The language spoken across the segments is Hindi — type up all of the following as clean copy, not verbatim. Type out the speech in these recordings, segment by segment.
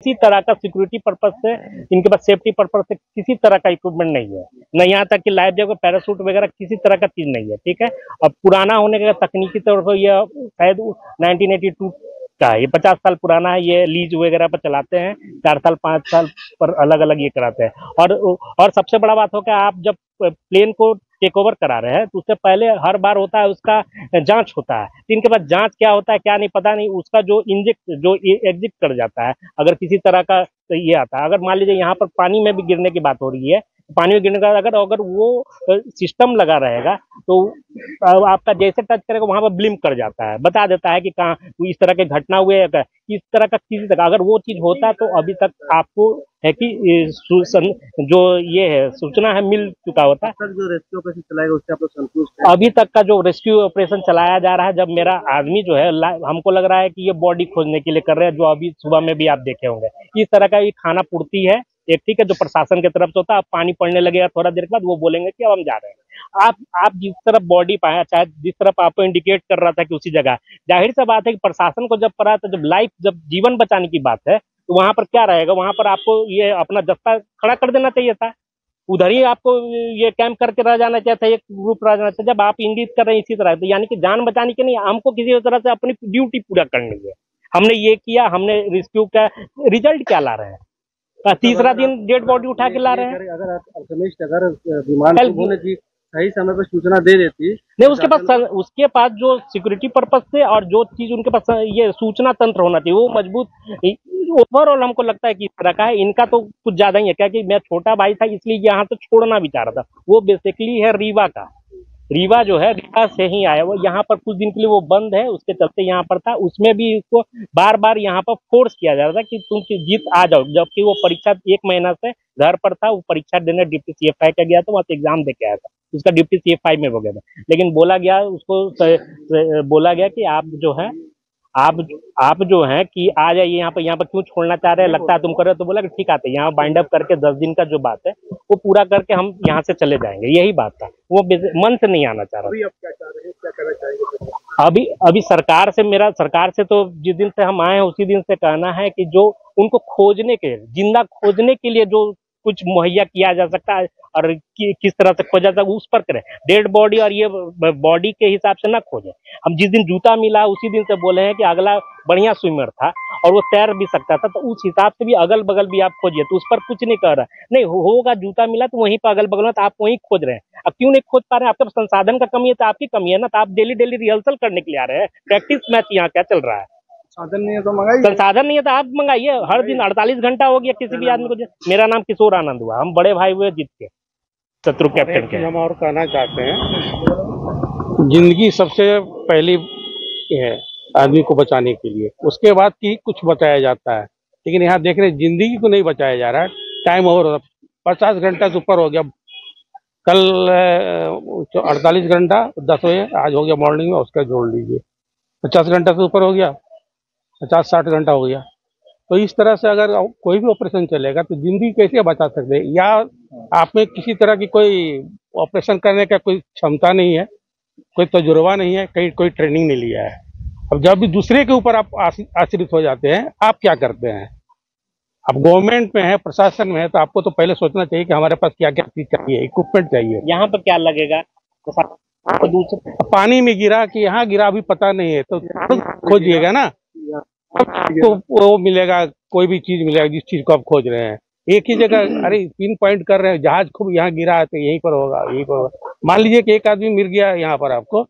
किसी तरह का सिक्योरिटी पर्पज से, इनके पास सेफ्टी पर्पज से किसी तरह का इक्विपमेंट नहीं है, न यहाँ तक कि लाइफ जैकेट, पैराशूट वगैरह किसी तरह का चीज नहीं है। ठीक है, अब पुराना होने के तकनीकी तौर पर यह शायद 1982 का है, ये 50 साल पुराना है। ये लीज वगैरह पर चलाते हैं, 4 साल 5 साल पर अलग अलग ये कराते हैं। और सबसे बड़ा बात हो कि आप जब प्लेन को टेक ओवर करा रहे हैं तो उससे पहले हर बार होता है उसका जांच होता है। तो इनके पास जांच क्या होता है क्या नहीं पता नहीं, उसका जो एग्जिट कर जाता है अगर किसी तरह का ये आता है। अगर मान लीजिए यहाँ पर पानी में भी गिरने की बात हो रही है, पानी में गिरने का अगर वो सिस्टम लगा रहेगा तो आपका जैसे टच करेगा वहां पर ब्लिंक कर जाता है, बता देता है कि कहाँ इस तरह के घटना हुए है, इस तरह का किसी तरह अगर वो चीज होता तो अभी तक आपको है कि जो ये है सूचना है मिल चुका होता। जो रेस्क्यू ऑपरेशन चलाएगा उससे आप लोग संतुष्ट हैं? अभी तक का जो रेस्क्यू ऑपरेशन चलाया जा रहा है, जब मेरा आदमी जो है हमको लग रहा है कि ये बॉडी खोजने के लिए कर रहे हैं, जो अभी सुबह में भी आप देखे होंगे इस तरह का ये खाना पूर्ति है एक। ठीक है, जो प्रशासन की तरफ से होता है, अब पानी पड़ने लगेगा थोड़ा देर के बाद वो बोलेंगे कि अब हम जा रहे हैं। आप जिस तरफ बॉडी पाया, चाहे जिस तरफ आपको इंडिकेट कर रहा था कि उसी जगह, जाहिर सा बात है कि प्रशासन को जब पड़ा तो जब जीवन बचाने की बात है तो वहां पर क्या रहेगा, वहां पर आपको ये अपना दस्ता खड़ा कर देना चाहिए था, उधर ही आपको ये कैंप करके रह जाना चाहिए था, एक ग्रुप रह जाना चाहिए। जब आप इंगित कर रहे हैं इसी तरह, तो यानी कि जान बचाने के नहीं, हमको किसी तरह से अपनी ड्यूटी पूरा करनी है। हमने ये किया, हमने रेस्क्यू का रिजल्ट क्या ला रहे हैं, तीसरा दिन डेड बॉडी उठा के ला रहे हैं। अगर विमान की सही समय पर सूचना दे देती नहीं, उसके पास जो सिक्योरिटी पर्पज से और जो चीज उनके पास ये सूचना तंत्र होना चाहिए वो मजबूत। ओवरऑल हमको लगता है कि इस तरह का है, इनका तो कुछ ज्यादा ही है, क्या कि मैं छोटा भाई था इसलिए यहाँ से छोड़ना भी चाह रहा था। वो बेसिकली है रीवा का, रीवा जो है रीवा से ही आया, वो यहाँ पर कुछ दिन के लिए वो बंद है, उसके चलते यहाँ पर था। उसमें भी इसको बार बार यहाँ पर फोर्स किया जा रहा था कि तुम जीत आ जाओ, जबकि वो परीक्षा 1 महीना से घर पर था। वो परीक्षा देने डिप्टी CFI का गया था, वहाँ से एग्जाम दे के आया था, उसका डिप्टी CFI में हो गया था। लेकिन बोला गया उसको बोला गया कि आप जो है कि आ जाइए यहाँ पर क्यों छोड़ना चाह रहे हैं, लगता है तुम कर रहे हो। तो बोला कि ठीक आते यहाँ बाइंड अप करके 10 दिन का जो बात है वो पूरा करके हम यहाँ से चले जाएंगे, यही बात था। वो मन से नहीं आना चाह रहा। अभी आप क्या चाह रहे हैं, क्या करना चाहेंगे? अभी सरकार से तो जिस दिन से हम आए हैं उसी दिन से कहना है कि जो उनको जिंदा खोजने के लिए जो कुछ मुहैया किया जा सकता है और किस तरह से खोजा जाए उस पर करें। डेड बॉडी और ये बॉडी के हिसाब से ना खोजें। हम जिस दिन जूता मिला उसी दिन से बोले हैं कि अगला बढ़िया स्विमर था और वो तैर भी सकता था, तो उस हिसाब से भी अगल बगल भी आप खोजिए। तो उस पर कुछ नहीं कर रहा, नहीं होगा जूता मिला तो वहीं पर अगल बगल में, तो आप वहीं खोज रहे हैं। अब क्यों नहीं खोज पा रहे हैं? आपके पास संसाधन का कमी है तो आपकी कमी है ना, तो आप डेली रिहर्सल करने के लिए आ रहे हैं। प्रैक्टिस मैच यहाँ क्या चल रहा है? साधन नहीं है तो मंगाइए, संसाधन नहीं है तो आप मंगाइए। हर दिन 48 घंटा हो गया किसी भी आदमी को। मेरा नाम किशोर आनंद हुआ, हम बड़े भाई हुए जीत के शत्रु कैप्टन के। हम और कहना चाहते हैं, जिंदगी सबसे पहली है आदमी को बचाने के लिए, उसके बाद की कुछ बचाया जाता है। लेकिन यहाँ देख रहे जिंदगी को नहीं बचाया जा रहा है। टाइम ओवर 50 घंटा से ऊपर हो गया, कल 48 घंटा 10 बजे आज हो गया मॉर्निंग में, उसका जोड़ लीजिए 50 घंटा से ऊपर हो गया, 50-60 घंटा हो गया। तो इस तरह से अगर कोई भी ऑपरेशन चलेगा तो जिंदगी कैसे बचा सकते हैं? या आप में किसी तरह की कोई ऑपरेशन करने का कोई क्षमता नहीं है, कोई तजुर्बा नहीं है, कहीं कोई ट्रेनिंग नहीं लिया है। अब जब भी दूसरे के ऊपर आप आश्रित हो जाते हैं, आप क्या करते हैं? अब गवर्नमेंट में है, प्रशासन में है, तो आपको तो पहले सोचना चाहिए कि हमारे पास क्या क्या चीज चाहिए, इक्विपमेंट चाहिए। यहाँ पर क्या लगेगा, तो दूसरे पानी में गिरा कि यहाँ गिरा अभी पता नहीं है, तो खोजिएगा ना, आपको वो मिलेगा, कोई भी चीज मिलेगा जिस चीज को आप खोज रहे हैं। एक ही जगह अरे पिन पॉइंट कर रहे हैं, जहाज खूब यहाँ गिरा है तो यहीं पर होगा, यहीं पर होगा। मान लीजिए कि एक आदमी मिल गया यहाँ पर आपको,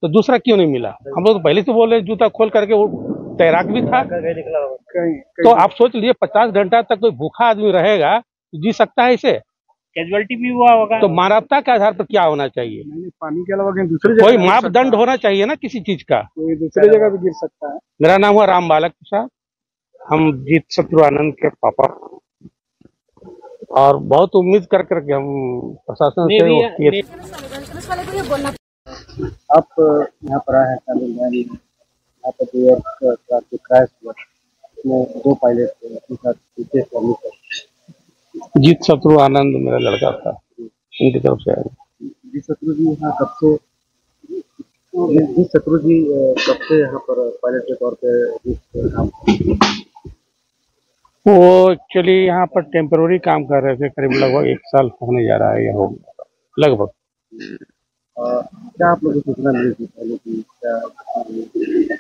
तो दूसरा क्यों नहीं मिला? हम लोग तो पहले से बोले जूता खोल करके, वो तैराक भी था। तो आप सोच लीजिए 50 घंटा तक कोई भूखा आदमी रहेगा, जी सकता है इसे? कैजुअलिटी भी हुआ होगा। तो मानवता के आधार पर क्या होना चाहिए? पानी के अलावा कहीं दूसरी जगह कोई मापदंड होना चाहिए ना किसी चीज का। कोई दूसरी जगह भी गिर सकता है। मेरा नाम हुआ राम बालक प्रसाद, हम जीत शत्रु आनंद के पापा, और बहुत उम्मीद कर करके हम प्रशासन से आप यहाँ पर आए हैं, यहाँ पर क्रैश हुआ, उसमें 2 पायलट थे, अपने साथ जीत शत्रु आनंद मेरा लड़का था, उनकी तरफ से आया। जीत शत्रु जी यहाँ कब से यहाँ पर पायलट के तौर पे काम? वो एक्चुअली यहाँ पर टेम्पररी काम कर रहे थे, करीब लगभग 1 साल होने जा रहा है या हो लगभग। क्या आप लोगों को सूचना मिली थी पहले की क्या?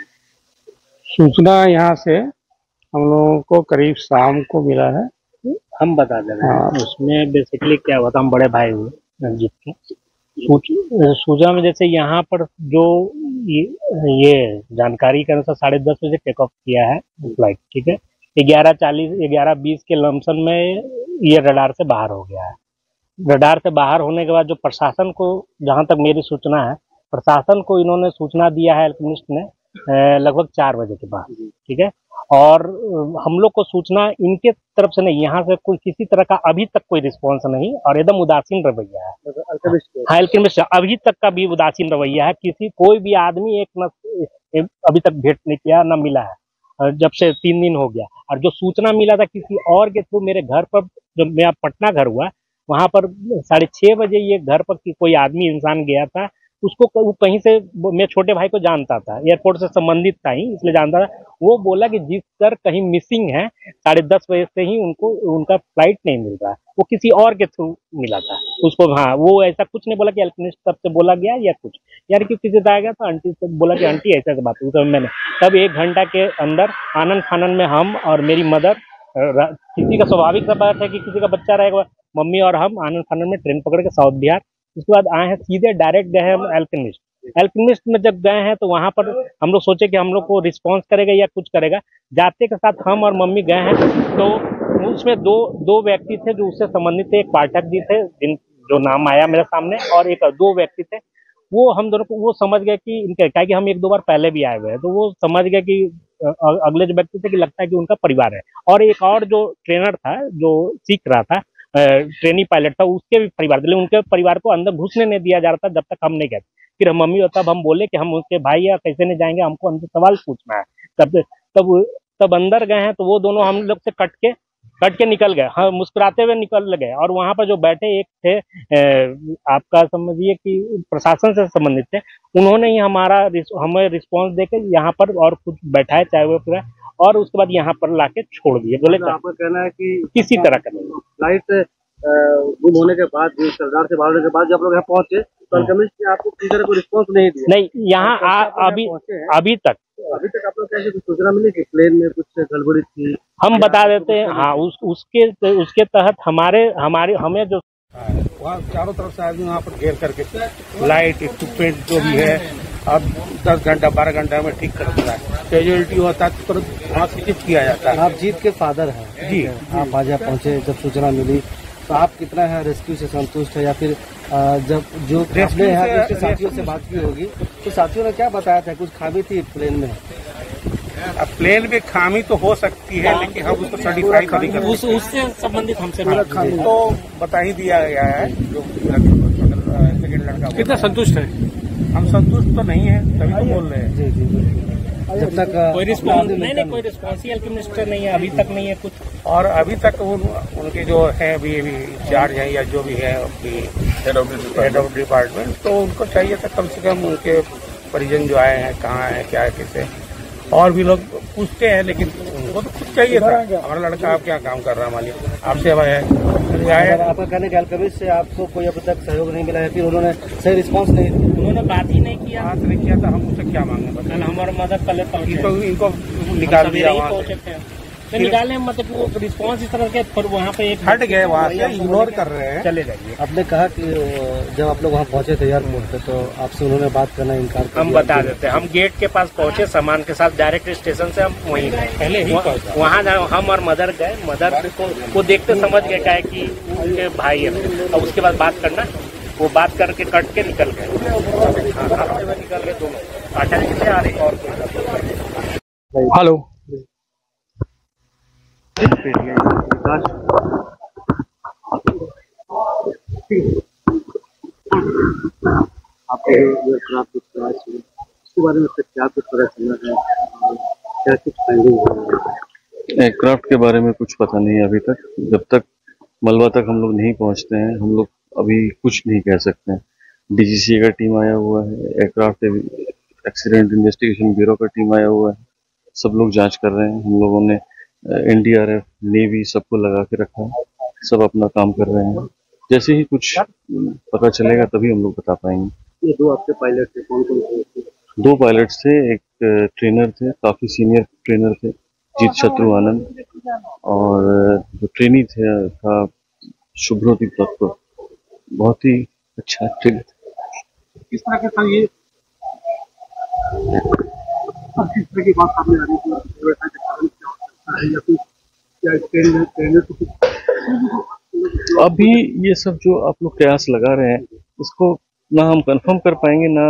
सूचना यहाँ से हम लोगों को करीब शाम को मिला है। हम बता दे रहे हाँ। हैं उसमें बेसिकली क्या हुआ था। हम बड़े भाई हुए रंजीत के। सूचना में जैसे यहाँ पर जो ये जानकारी के अनुसार 10:30 बजे टेक ऑफ किया है फ्लाइट, ठीक है। 11:40 11:20 के लमसम में ये रडार से बाहर हो गया है। रडार से बाहर होने के बाद जो प्रशासन को, जहां तक मेरी सूचना है, प्रशासन को इन्होंने सूचना दिया है अल्पिनिस्ट ने लगभग 4 बजे के बाद, ठीक है। और हम लोग को सूचना इनके तरफ से नहीं, यहाँ से कोई किसी तरह का अभी तक कोई रिस्पॉन्स नहीं और एकदम उदासीन रवैया है। हाँ, अल्केमिस्ट अभी तक का भी उदासीन रवैया है। कोई भी आदमी अभी तक भेंट नहीं किया, ना मिला है जब से 3 दिन हो गया। और जो सूचना मिला था किसी और के थ्रू मेरे घर पर, जो मेरा पटना घर हुआ, वहां पर 6:30 बजे ये घर पर कोई आदमी इंसान गया था। उसको वो कहीं से, मैं छोटे भाई को जानता था, एयरपोर्ट से संबंधित था ही, इसलिए जानता था। वो बोला कि जिस सर कहीं मिसिंग है, 10:30 बजे से ही उनको उनका फ्लाइट नहीं मिल रहा। वो किसी और के थ्रू मिला था उसको। हाँ, वो ऐसा कुछ नहीं बोला कि अल्पिनिस्ट तब से बोला गया या कुछ, यार कि किसी से आ गया था। आंटी से बोला कि आंटी ऐसे बात हुई। तो मैंने तब 1 घंटा के अंदर आनन फानन में हम और मेरी मदर, किसी का स्वाभाविक सा बात है कि किसी का बच्चा रहेगा, मम्मी और हम आनंद फानन में ट्रेन पकड़ के साउथ बिहार। उसके बाद आए हैं सीधे डायरेक्ट गए हैं हम एल्केमिस्ट में। जब गए हैं तो वहां पर हम लोग सोचे कि हम लोग को रिस्पॉन्स करेगा या कुछ करेगा। जाते के साथ हम और मम्मी गए हैं तो उसमें दो व्यक्ति थे जो उससे संबंधित थे। एक पाठक जी थे जो नाम आया मेरे सामने, और एक 2 व्यक्ति थे। वो हम दोनों को वो समझ गए कि इनके, क्या कि हम 1-2 बार पहले भी आए हुए हैं, तो वो समझ गए कि अगले जो व्यक्ति थे कि लगता है कि उनका परिवार है। और एक और जो ट्रेनर था जो सीख रहा था, ट्रेनी पायलट था, उसके भी परिवार थे। उनके परिवार को अंदर घुसने नहीं दिया जा रहा था जब तक हम नहीं गए। फिर हम मम्मी और तब हम बोले कि हम उसके भाई या कैसे नहीं जाएंगे, हमको अंदर सवाल पूछना है। तब तब तब अंदर गए हैं तो वो दोनों हम लोग से कट के निकल गए। हाँ, मुस्कुराते हुए निकल गए। और वहां पर जो बैठे एक थे, आपका समझिए कि प्रशासन से संबंधित थे, उन्होंने ही हमें रिस्पॉन्स देकर यहाँ पर और कुछ बैठाए चाहे वो पूरा, और उसके बाद यहाँ पर लाके छोड़ दिए। बोले आपका कहना है कि किसी तरह का नहीं। फ्लाइट गुम होने के बाद, सरदार से बाहर होने के बाद जब लोग यहाँ पहुंचे तो अल्केमिस्ट ने आपको किसी तरह कोई रिस्पॉन्स नहीं दिया? नहीं, यहाँ अभी तक आप लोग कैसे कुछ सूचना मिली कि प्लेन में कुछ गड़बड़ी थी? हम बता देते हैं। हाँ, उसके तहत हमें जो वहाँ चारों तरफ से आदमी वहाँ पर घेर करके लाइट इक्विपमेंट जो भी है, अब 10 घंटा 12 घंटा में ठीक कर देता है। कैजुअलिटी होता है तो तुरंत वहाँ से किया जाता है। आप जीत के फादर हैं जी। आप आज यहाँ पहुंचे जब सूचना मिली, तो आप कितना है रेस्क्यू से संतुष्ट है, या फिर जब जो आपने यहाँ के साथियों से बात की होगी तो साथियों ने क्या बताया था? कुछ खामी थी प्लेन में? अब प्लेन में खामी तो हो सकती है, लेकिन हम उसको सर्टिफाई नहीं कर सकते। उससे संबंधित हमसे तो बता ही दिया गया है। जो सेकेंड लड़का, कितना संतुष्ट है? हम संतुष्ट तो नहीं है, तभी तो बोल रहे हैं। जी जी जी। जब तक कोई रिस्पॉन्स नहीं, कोई रिस्पॉन्स ही मिनिस्टर नहीं है, अभी तक नहीं है कुछ। और अभी तक उनके जो है अभी इंचार्ज है या जो भी है हेड ऑफ डिपार्टमेंट, तो उनको चाहिए था कम से कम उनके परिजन जो आए हैं कहाँ है क्या है कैसे, और भी लोग पूछते हैं, लेकिन उनको तो खुद चाहिए था। हमारा लड़का आप क्या काम कर रहा है मालिक, आपसे आपका कहने के अल्केमिस्ट से आपको कोई अभी तक सहयोग नहीं मिला है, फिर उन्होंने सही रिस्पांस नहीं दिया? उन्होंने बात ही नहीं किया। तो हम उससे क्या मांगे? कल हमारा मदद कल इनको निकाल दिया वहाँ से। निकालने मतलब वो रिस्पॉन्स इस तरह के, पर वहाँ पे एक हट गए, वहाँ से इग्नोर कर रहे हैं। चले जाइए। आपने कहा कि जब आप लोग वहाँ पहुंचे थे एयरपोर्ट पे, तो आपसे उन्होंने बात करना इनकार कर हम बता देते हैं। हम गेट के पास पहुंचे सामान के साथ, डायरेक्ट स्टेशन से हम वहीं गए। पहले ही वहाँ हम और मदर गए। मदर को देखते समझ गए क्या है कि उनके भाई है, और उसके बाद बात करना, वो बात करके कट के निकल गए। निकल गए दोनों, अटैक से आ रही और हेलो। आपके उसके बारे में क्या कुछ पता चला है, क्या कुछ फाइंडिंग है? एयरक्राफ्ट के बारे में कुछ पता नहीं है अभी तक। जब तक मलबा तक हम लोग नहीं पहुंचते हैं, हम लोग अभी कुछ नहीं कह सकते हैं। डीजीसीए का टीम आया हुआ है, एयरक्राफ्ट एक्सीडेंट इन्वेस्टिगेशन ब्यूरो का टीम आया हुआ है, सब लोग जांच कर रहे हैं। हम लोगों ने NDRF, नेवी सबको लगा के रखा है, सब अपना काम कर रहे हैं। जैसे ही कुछ पता चलेगा तभी हम लोग बता पाएंगे। ये 2 आपके पायलट थे, कौन-कौन थे? 2 पायलट्स थे, एक ट्रेनर थे, काफी सीनियर ट्रेनर थे, जीत शत्रु आनंद, और जो ट्रेनी था शुभ्रोदीप दत्त, बहुत ही अच्छा ट्रेनर। किस तरह के सर ये किस तरह की बात सामने आ रही है कि व्यवसाय के कारण क्या हो सकता है या फिर क्या ट्रेनर को कुछ अभी ये सब जो आप लोग कयास लगा रहे हैं, इसको ना हम कंफर्म कर पाएंगे ना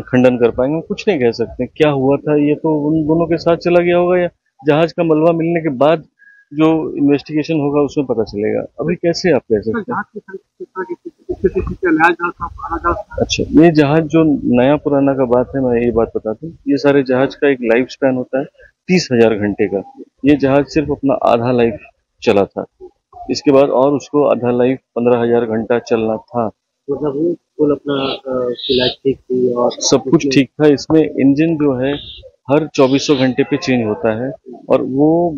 खंडन कर पाएंगे, हम कुछ नहीं कह सकते क्या हुआ था। ये तो उन दोनों के साथ चला गया होगा, या जहाज का मलबा मिलने के बाद जो इन्वेस्टिगेशन होगा उसमें पता चलेगा। अभी कैसे आप कह सकते हैं? अच्छा, ये जहाज जो नया पुराना का बात है, मैं ये बात बता दूं, ये सारे जहाज का एक लाइफ स्पैन होता है 30,000 घंटे का। ये जहाज सिर्फ अपना आधा लाइफ चला था, इसके बाद और उसको आधा लाइफ 15,000 घंटा चलना था। मतलब वो फुल अपना फ्लाइट ठीक थी और सब कुछ ठीक था। इसमें इंजन जो है हर 2400 घंटे पे चेंज होता है, और वो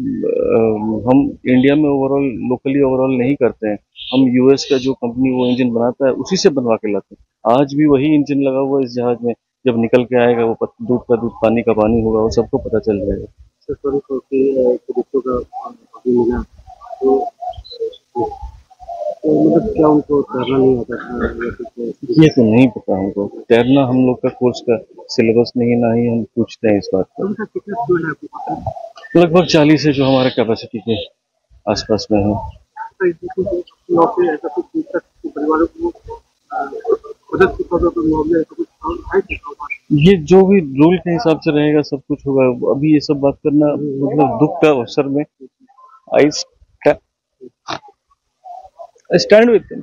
हम इंडिया में ओवरऑल लोकली ओवरऑल नहीं करते हैं। हम यूएस का जो कंपनी वो इंजन बनाता है उसी से बनवा के लाते हैं। आज भी वही इंजन लगा हुआ है इस जहाज में। जब निकल के आएगा वो दूध का दूध पानी का पानी होगा, वो सबको पता चल जाएगा। मिला तो मतलब क्या उनको तैरना नहीं आता था? ये तो नहीं पता हमको, तैरना हम लोग का कोर्स का सिलेबस नहीं, ना ही हम पूछते हैं इस बात पर। लगभग 40 है जो हमारे कैपेसिटी के आसपास में है। ये जो भी रूल के हिसाब से रहेगा सब कुछ होगा। अभी ये सब बात करना मतलब दुख का अवसर में आई स्टैंड विद।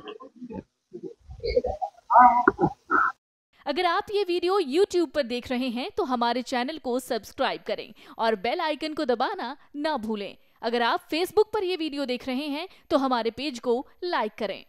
अगर आप ये वीडियो YouTube पर देख रहे हैं तो हमारे चैनल को सब्सक्राइब करें और बेल आइकन को दबाना ना भूलें। अगर आप Facebook पर ये वीडियो देख रहे हैं तो हमारे पेज को लाइक करें।